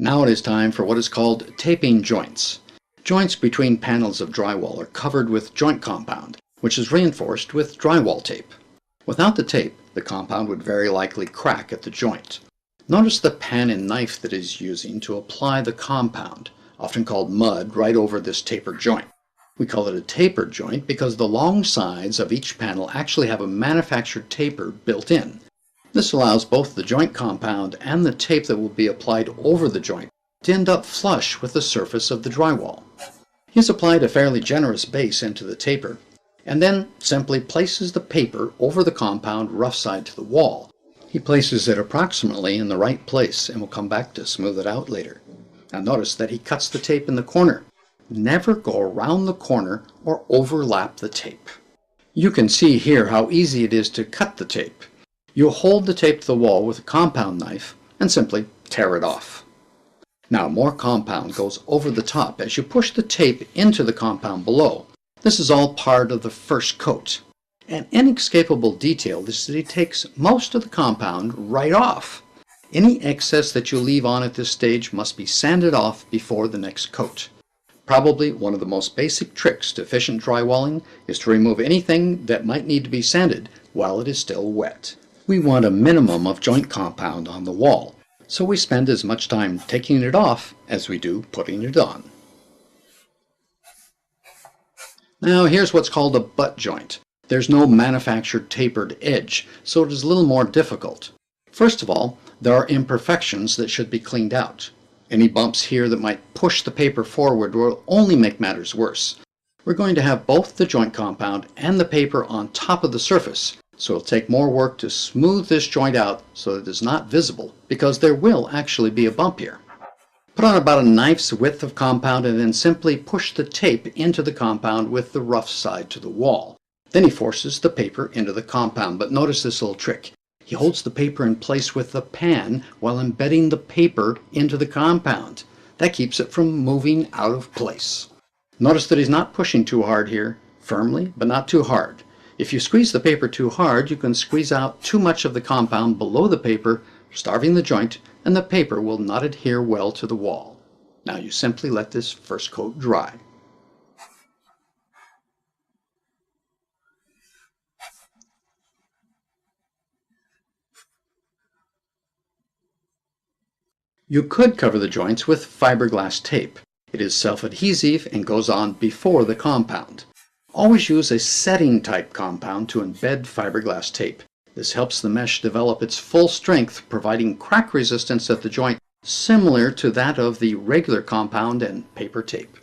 Now it is time for what is called taping joints. Joints between panels of drywall are covered with joint compound, which is reinforced with drywall tape. Without the tape, the compound would very likely crack at the joint. Notice the pen and knife that is using to apply the compound, often called mud, right over this tapered joint. We call it a tapered joint because the long sides of each panel actually have a manufactured taper built in. This allows both the joint compound and the tape that will be applied over the joint to end up flush with the surface of the drywall. He has applied a fairly generous base into the taper, and then simply places the paper over the compound rough side to the wall. He places it approximately in the right place and will come back to smooth it out later. Now notice that he cuts the tape in the corner. Never go around the corner or overlap the tape. You can see here how easy it is to cut the tape. You'll hold the tape to the wall with a compound knife and simply tear it off. Now more compound goes over the top as you push the tape into the compound below. This is all part of the first coat. An inescapable detail is that he takes most of the compound right off. Any excess that you leave on at this stage must be sanded off before the next coat. Probably one of the most basic tricks to efficient drywalling is to remove anything that might need to be sanded while it is still wet. We want a minimum of joint compound on the wall, so we spend as much time taking it off as we do putting it on. Now here's what's called a butt joint. There's no manufactured tapered edge, so it is a little more difficult. First of all, there are imperfections that should be cleaned out. Any bumps here that might push the paper forward will only make matters worse. We're going to have both the joint compound and the paper on top of the surface, so it'll take more work to smooth this joint out so that it is not visible, because there will actually be a bump here. Put on about a knife's width of compound and then simply push the tape into the compound with the rough side to the wall. Then he forces the paper into the compound, but notice this little trick. He holds the paper in place with the pan while embedding the paper into the compound. That keeps it from moving out of place. Notice that he's not pushing too hard here, firmly, but not too hard. If you squeeze the paper too hard, you can squeeze out too much of the compound below the paper, starving the joint, and the paper will not adhere well to the wall. Now you simply let this first coat dry. You could cover the joints with fiberglass tape. It is self-adhesive and goes on before the compound. Always use a setting type compound to embed fiberglass tape. This helps the mesh develop its full strength, providing crack resistance at the joint similar to that of the regular compound and paper tape.